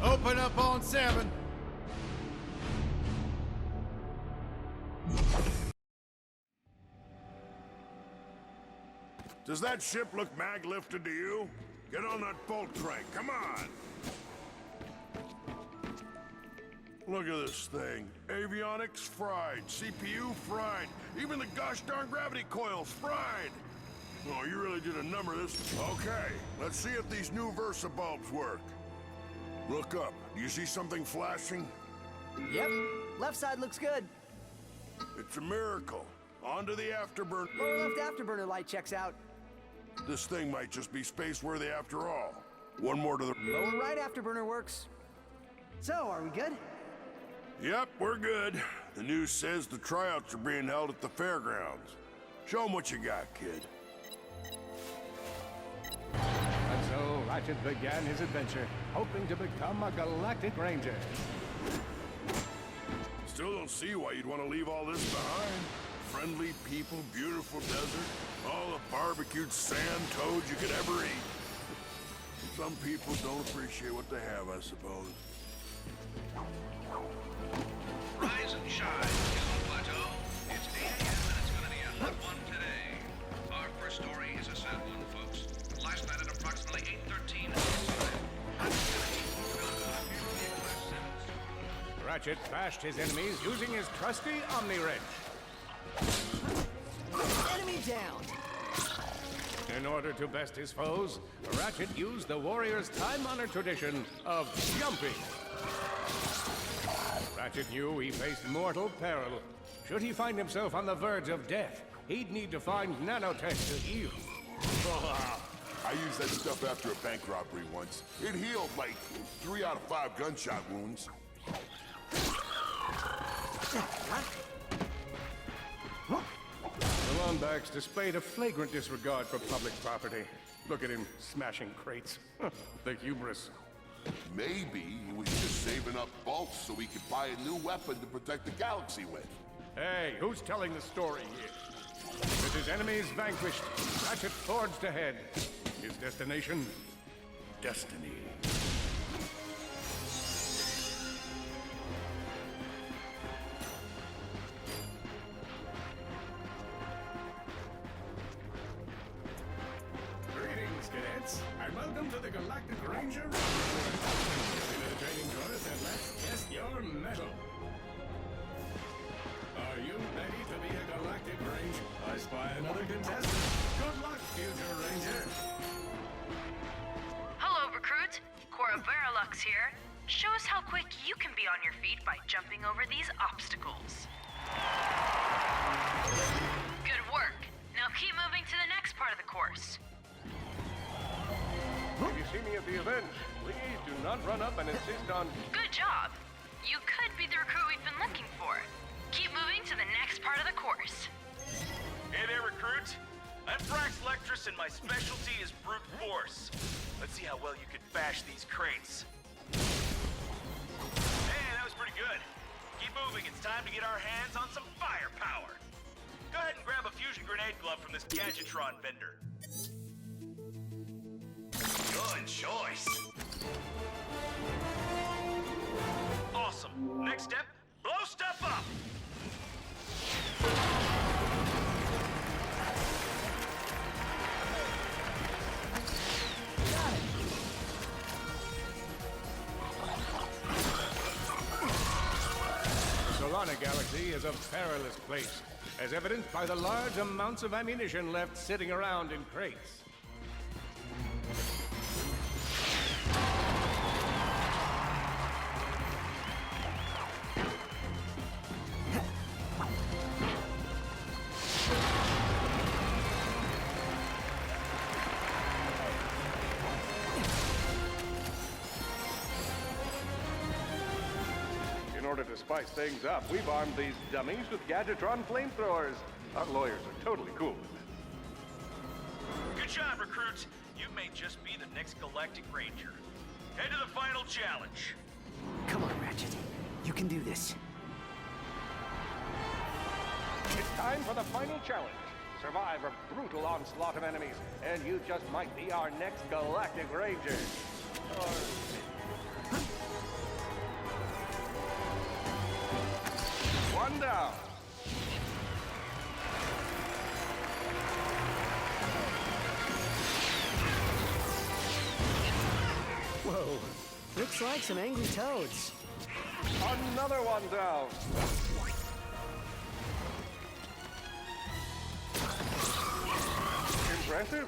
Open up on 7. Does that ship look mag-lifted to you? Get on that bolt crank, come on! Look at this thing. Avionics fried, CPU fried, even the gosh darn gravity coils fried! Oh, you really did a number of this. Okay, let's see if these new Versa bulbs work. Look up. Do you see something flashing? Yep. Left side looks good. It's a miracle. On to the afterburner. Lower left afterburner light checks out. This thing might just be space-worthy after all. One more to the... Lower right afterburner works. So, are we good? Yep, we're good. The news says the tryouts are being held at the fairgrounds. Show 'em what you got, kid. And so Ratchet began his adventure, hoping to become a galactic ranger. Still don't see why you'd want to leave all this behind. Friendly people, beautiful desert, all the barbecued sand toads you could ever eat. Some people don't appreciate what they have, I suppose. Rise and shine, Yellow Plateau. It's 8 a.m. and it's gonna be a hot one today. Our first story is a sad one, folks. Last night at approximately 8:13 Ratchet bashed his enemies using his trusty Omni Wrench. Enemy down. In order to best his foes, Ratchet used the warrior's time-honored tradition of jumping. Ratchet knew he faced mortal peril. Should he find himself on the verge of death, he'd need to find nanotech to heal. I used that stuff after a bank robbery once. It healed like 3 out of 5 gunshot wounds. The Lombax displayed a flagrant disregard for public property. Look at him smashing crates. The hubris. Maybe he was just saving up bolts so he could buy a new weapon to protect the galaxy with. Hey, who's telling the story here? With his enemies vanquished, Ratchet forged ahead. His destination? Destiny. Greetings, cadets, and welcome to the Galactic Ranger. Into the training course, and let's test your mettle. Are you ready to be a Galactic Ranger? I spy another contestant. Good luck, future Ranger. Hello, recruit. Cora Veralux here. Show us how quick you can be on your feet by jumping over these obstacles. Good work. Now keep moving to the next part of the course. If you see me at the event, please do not run up and insist on... Good job. You could be the recruit we've been looking for. Keep moving to the next part of the course. Hey there, recruit. I'm Brax Lectrus, and my specialty is brute force. Let's see how well you can bash these crates. Hey, that was pretty good. Keep moving. It's time to get our hands on some firepower. Go ahead and grab a fusion grenade glove from this Gadgetron vendor. Good choice. Awesome. Next step, blow stuff up. The Solana Galaxy is a perilous place, as evidenced by the large amounts of ammunition left sitting around in crates. In order to spice things up, we've armed these dummies with Gadgetron flamethrowers. Our lawyers are totally cool with it. Good job, recruits. You may just be the next Galactic Ranger. Head to the final challenge. Come on, Ratchet. You can do this. It's time for the final challenge. Survive a brutal onslaught of enemies, and you just might be our next Galactic Ranger. Or... One down. Whoa. Looks like some angry toads. Another one down. Impressive.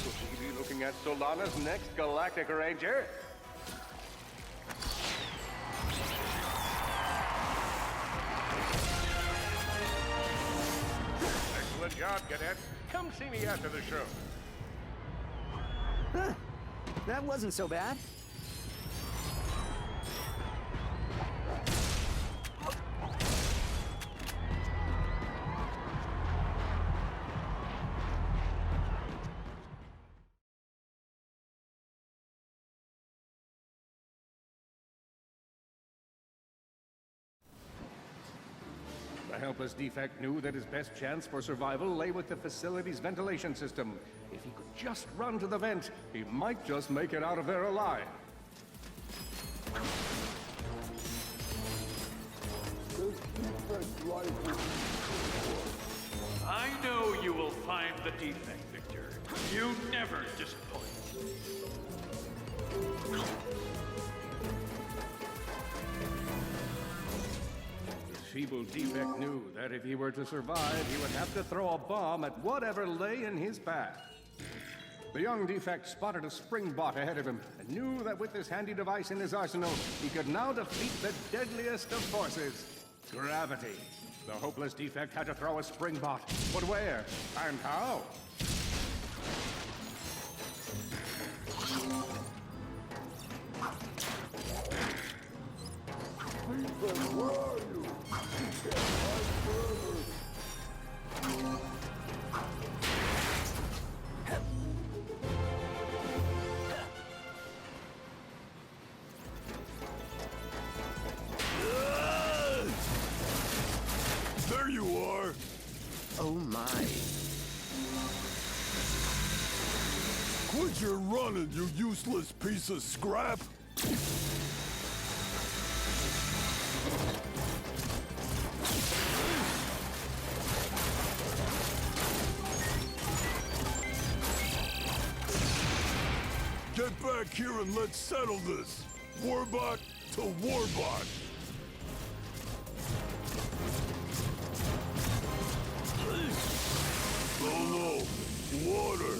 Will she be looking at Solana's next Galactic Ranger? Excellent job, Cadet. Come see me after the show. Huh. That wasn't so bad. The helpless defect knew that his best chance for survival lay with the facility's ventilation system. If he could just run to the vent, he might just make it out of there alive. I know you will find the defect, Victor. You never disappoint. The feeble defect knew that if he were to survive, he would have to throw a bomb at whatever lay in his path. The young defect spotted a spring bot ahead of him and knew that with this handy device in his arsenal, he could now defeat the deadliest of forces, gravity. The hopeless defect had to throw a spring bot, but where and how? There you are! Oh my. Quit your running, you useless piece of scrap! Get back here and let's settle this! Warbot to Warbot! Solo! Water!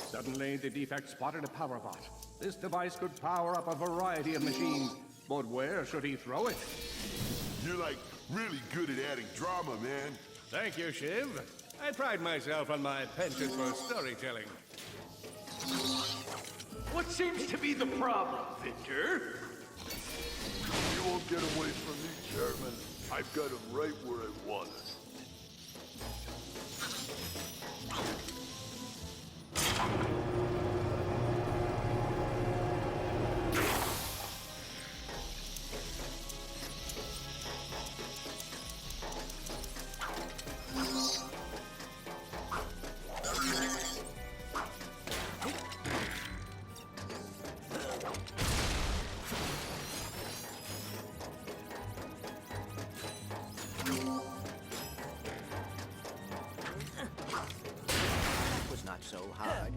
Suddenly, the defect spotted a power bot. This device could power up a variety of machines, but where should he throw it? You're like really good at adding drama, man. Thank you, Shiv. I pride myself on my penchant for storytelling. What seems to be the problem, Victor? You won't get away from me, Chairman. I've got him right where I want it. Was not so hard.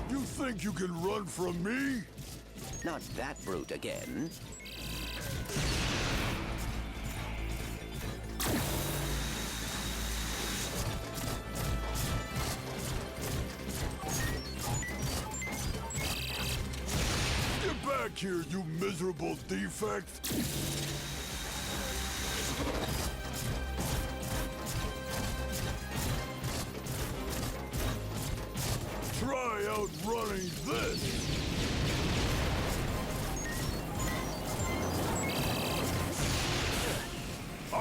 You think you can run from me? Not that brute again. Get back here, you miserable defect!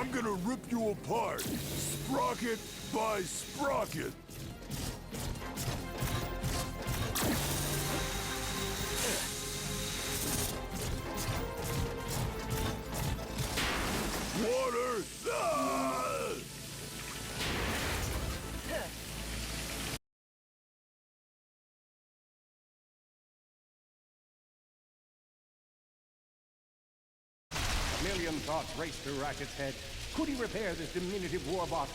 I'm gonna rip you apart, sprocket by sprocket. Water! Ah! A million thoughts raced through Ratchet's head. Could he repair this diminutive warbot?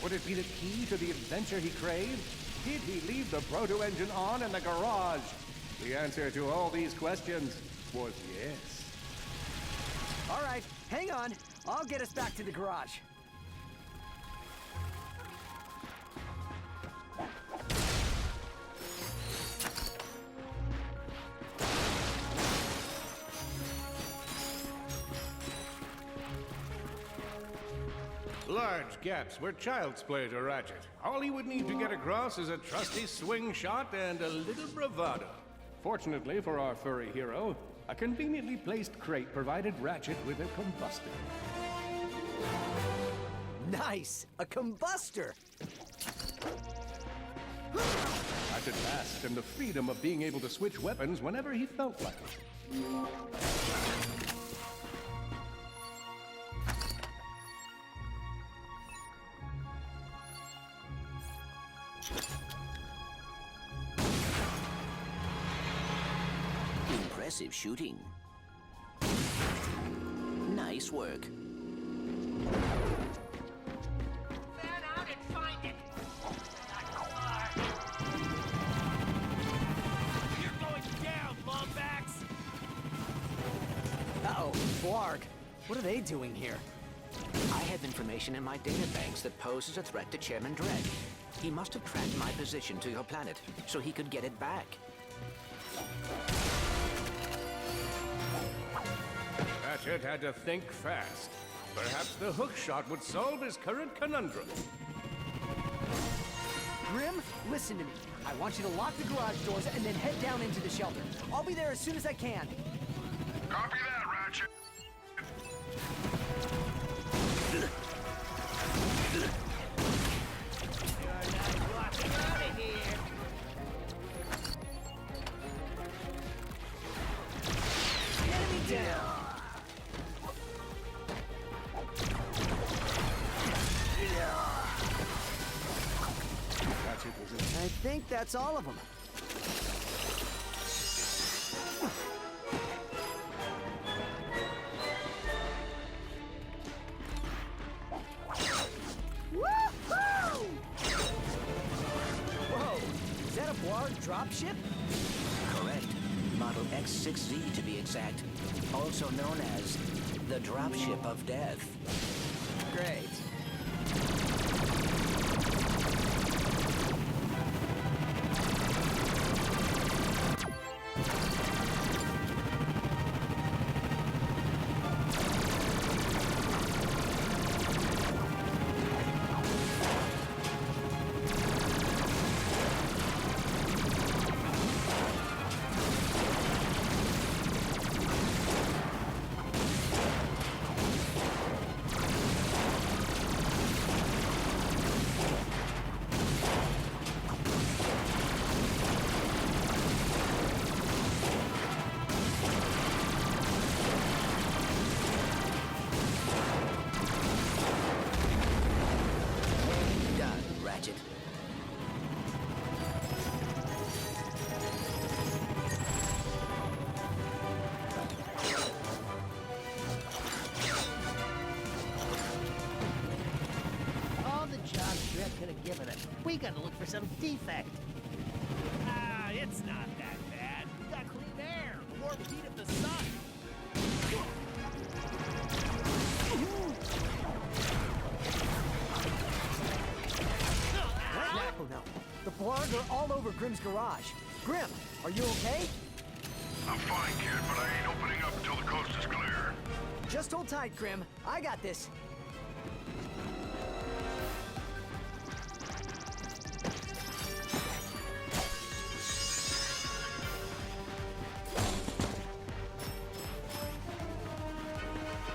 Would it be the key to the adventure he craved? Did he leave the proto-engine on in the garage? The answer to all these questions was yes. All right, hang on. I'll get us back to the garage. Large gaps were child's play to Ratchet. All he would need to get across is a trusty swing shot and a little bravado. Fortunately for our furry hero, a conveniently placed crate provided Ratchet with a combustor. Nice! A combustor! Ratchet basked in the freedom of being able to switch weapons whenever he felt like it. Impressive shooting. Nice work. Fan out and find it. You're going down, Lombax. Uh-oh, Blarg. What are they doing here? I have information in my databanks that poses a threat to Chairman Dredd. He must have tracked my position to your planet, so he could get it back. Ratchet had to think fast. Perhaps the hook shot would solve his current conundrum. Grim, listen to me. I want you to lock the garage doors and then head down into the shelter. I'll be there as soon as I can. Copy that, Ratchet. Walking out of here. Enemy down! Ratchet was in. I think that's all of them. Woohoo! Whoa! Is that a Blarg dropship? Correct. Model X6Z to be exact. Also known as the Dropship of Death. Great. Done, Ratchet. All the jobs Dredd could have given us. We gotta look for some defect. Ah, it's not that bad. We got clean air, more heat of the sun. Oh no. The Blarg are all over Grim's garage. Grim, are you okay? I'm fine, kid, but I ain't opening up until the coast is clear. Just hold tight, Grim. I got this.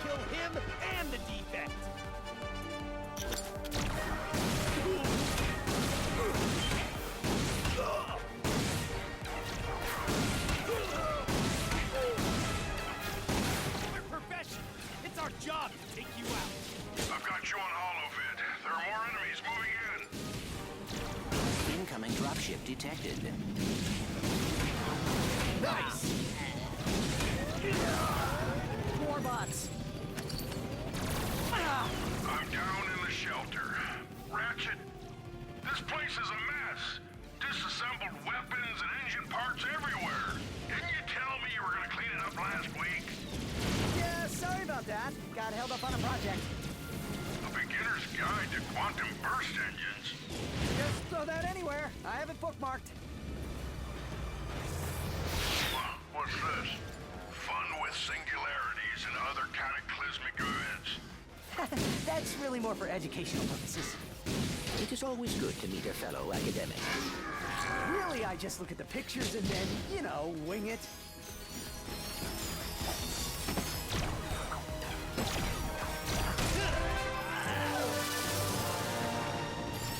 Kill him and the defect. detected. Nice! More bots. I'm down in the shelter. Ratchet, this place is a mess. Disassembled weapons and engine parts everywhere. Didn't you tell me you were gonna clean it up last week? Yeah, sorry about that. Got held up on a project. A beginner's guide to quantum burst engines. Just throw that anywhere. I have it bookmarked. What's this? Fun with singularities and other cataclysmic events. That's really more for educational purposes. It is always good to meet a fellow academic. Really, I just look at the pictures and then, you know, wing it.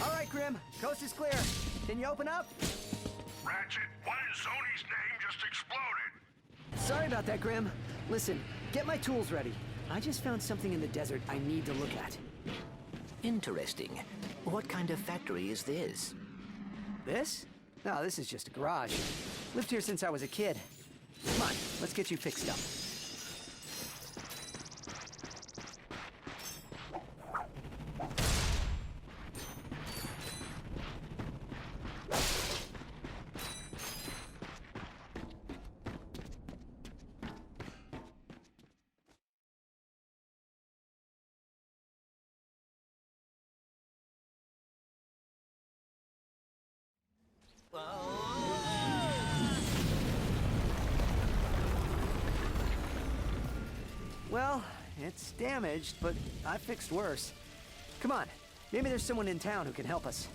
All right, Grim. Coast is clear. Can you open up? Ratchet, what in Sony's name just exploded? Sorry about that, Grim. Listen, get my tools ready. I just found something in the desert I need to look at. Interesting. What kind of factory is this? This? No, this is just a garage. Lived here since I was a kid. Come on, let's get you fixed up. Well, it's damaged, but I fixed worse. Come on, maybe there's someone in town who can help us.